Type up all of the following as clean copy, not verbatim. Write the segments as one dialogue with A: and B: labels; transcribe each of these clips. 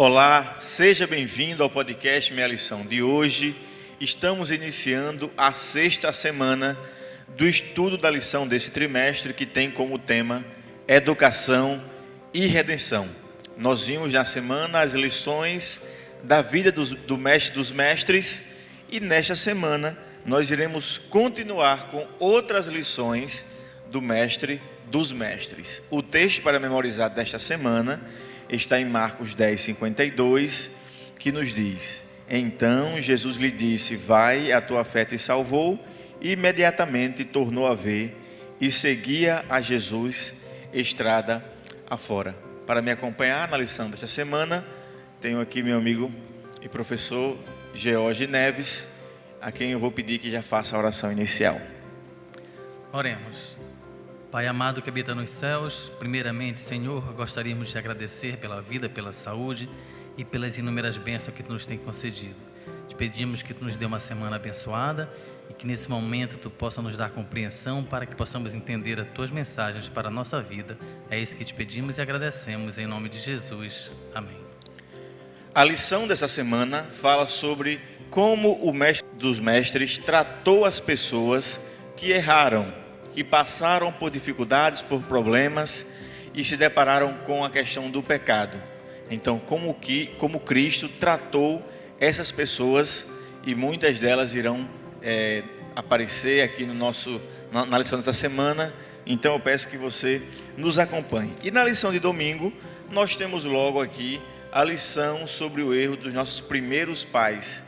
A: Olá, seja bem-vindo ao podcast Minha Lição de hoje. Estamos iniciando a 6ª semana do estudo da lição desse trimestre, que tem como tema Educação e Redenção. Nós vimos na semana as lições da vida do mestre dos mestres, e nesta semana nós iremos continuar com outras lições do mestre dos mestres. O texto para memorizar desta semana está em Marcos 10:52, que nos diz: Então Jesus lhe disse: vai, a tua fé te salvou. E imediatamente tornou a ver e seguia a Jesus estrada afora. Para me acompanhar na lição desta semana, tenho aqui meu amigo e professor George Neves, a quem eu vou pedir que já faça a oração inicial.
B: Oremos. Pai amado que habita nos céus, primeiramente, Senhor, gostaríamos de te agradecer pela vida, pela saúde e pelas inúmeras bênçãos que tu nos tem concedido. Te pedimos que tu nos dê uma semana abençoada e que nesse momento tu possa nos dar compreensão para que possamos entender as tuas mensagens para a nossa vida. É isso que te pedimos e agradecemos em nome de Jesus. Amém.
A: A lição dessa semana fala sobre como o mestre dos mestres tratou as pessoas que erraram, que passaram por dificuldades, por problemas e se depararam com a questão do pecado. Então, como Cristo tratou essas pessoas, e muitas delas irão aparecer aqui na lição dessa semana. Então eu peço que você nos acompanhe. E na lição de domingo, nós temos logo aqui a lição sobre o erro dos nossos primeiros pais,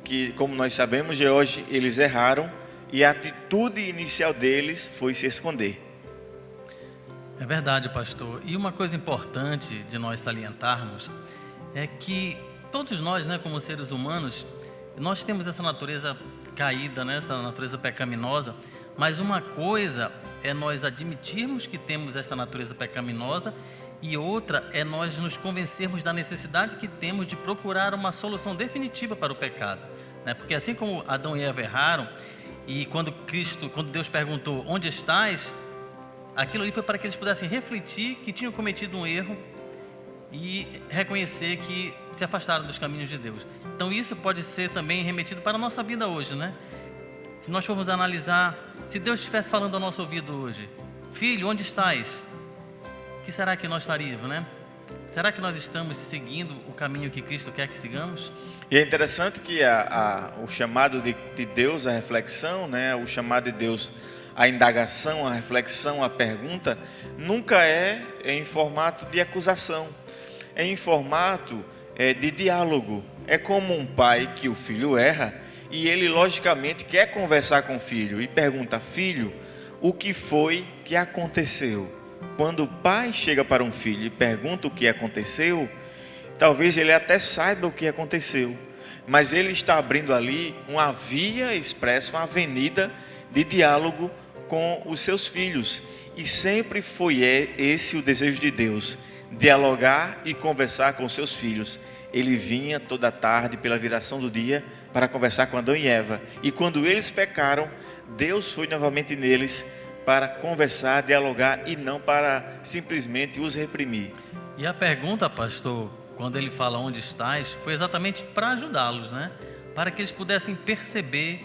A: que, como nós sabemos, de hoje eles erraram, e a atitude inicial deles foi se esconder.
B: É verdade, pastor. E uma coisa importante de nós salientarmos é que todos nós, como seres humanos, nós temos essa natureza caída, essa natureza pecaminosa. Mas uma coisa é nós admitirmos que temos esta natureza pecaminosa, e outra é nós nos convencermos da necessidade que temos de procurar uma solução definitiva para o pecado, Porque assim como Adão e Eva erraram, e quando Deus perguntou: onde estás? Aquilo ali foi para que eles pudessem refletir que tinham cometido um erro e reconhecer que se afastaram dos caminhos de Deus. Então isso pode ser também remetido para a nossa vida hoje, Se nós formos analisar, se Deus estivesse falando ao nosso ouvido hoje: filho, onde estás? O que será que nós faríamos, Será que nós estamos seguindo o caminho que Cristo quer que sigamos?
A: E é interessante que o chamado de Deus à reflexão, o chamado de Deus à indagação, à reflexão, à pergunta, nunca é em formato de acusação, é em formato de diálogo. É como um pai que o filho erra e ele logicamente quer conversar com o filho e pergunta: filho, o que foi que aconteceu? Quando o pai chega para um filho e pergunta o que aconteceu, talvez ele até saiba o que aconteceu, mas ele está abrindo ali uma via expressa, uma avenida de diálogo com os seus filhos. E sempre foi esse o desejo de Deus: dialogar e conversar com os seus filhos. Ele vinha toda tarde pela viração do dia para conversar com Adão e Eva, e quando eles pecaram, Deus foi novamente neles para conversar, dialogar, e não para simplesmente os reprimir.
B: E a pergunta, pastor, quando ele fala onde estás, foi exatamente para ajudá-los, Para que eles pudessem perceber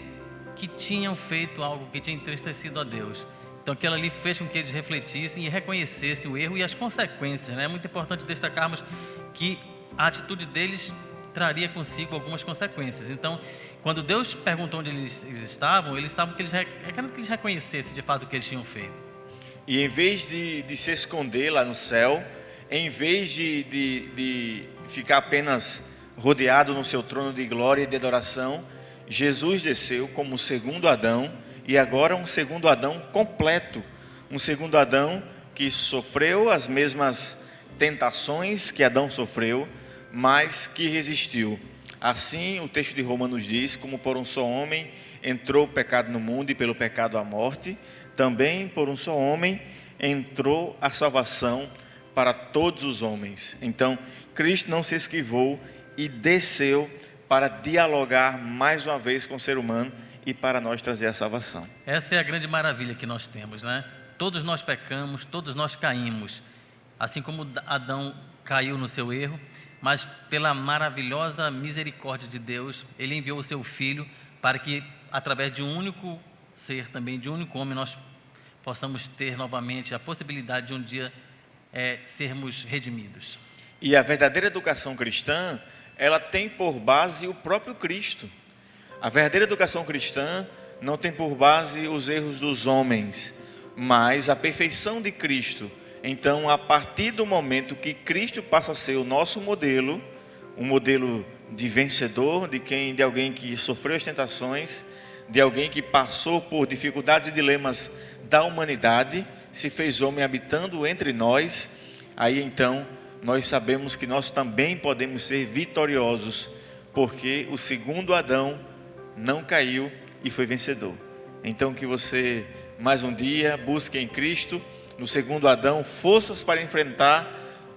B: que tinham feito algo que tinha entristecido a Deus. Então aquilo ali fez com que eles refletissem e reconhecessem o erro e as consequências, É muito importante destacarmos que a atitude deles traria consigo algumas consequências. Então, quando Deus perguntou onde eles estavam querendo que eles reconhecessem de fato o que eles tinham feito.
A: E em vez de se esconder lá no céu, em vez de ficar apenas rodeado no seu trono de glória e de adoração, Jesus desceu como o segundo Adão, e agora um segundo Adão completo, um segundo Adão que sofreu as mesmas tentações que Adão sofreu, mas que resistiu. Assim, o texto de Romanos diz: como por um só homem entrou o pecado no mundo, e pelo pecado a morte, também por um só homem entrou a salvação para todos os homens. Então, Cristo não se esquivou e desceu para dialogar mais uma vez com o ser humano e para nós trazer a salvação.
B: Essa é a grande maravilha que nós temos, Todos nós pecamos, todos nós caímos. Assim como Adão caiu no seu erro, mas pela maravilhosa misericórdia de Deus, Ele enviou o Seu Filho para que, através de um único ser, também de um único homem, nós possamos ter novamente a possibilidade de um dia sermos redimidos.
A: E a verdadeira educação cristã, ela tem por base o próprio Cristo. A verdadeira educação cristã não tem por base os erros dos homens, mas a perfeição de Cristo. Então, a partir do momento que Cristo passa a ser o nosso modelo, um modelo de vencedor, de alguém que sofreu as tentações, de alguém que passou por dificuldades e dilemas da humanidade, se fez homem habitando entre nós, aí então nós sabemos que nós também podemos ser vitoriosos, porque o segundo Adão não caiu e foi vencedor. Então que você mais um dia busque em Cristo, no segundo Adão, forças para enfrentar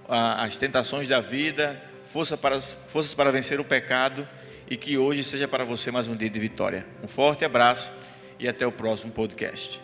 A: as tentações da vida, forças para vencer o pecado, e que hoje seja para você mais um dia de vitória. Um forte abraço e até o próximo podcast.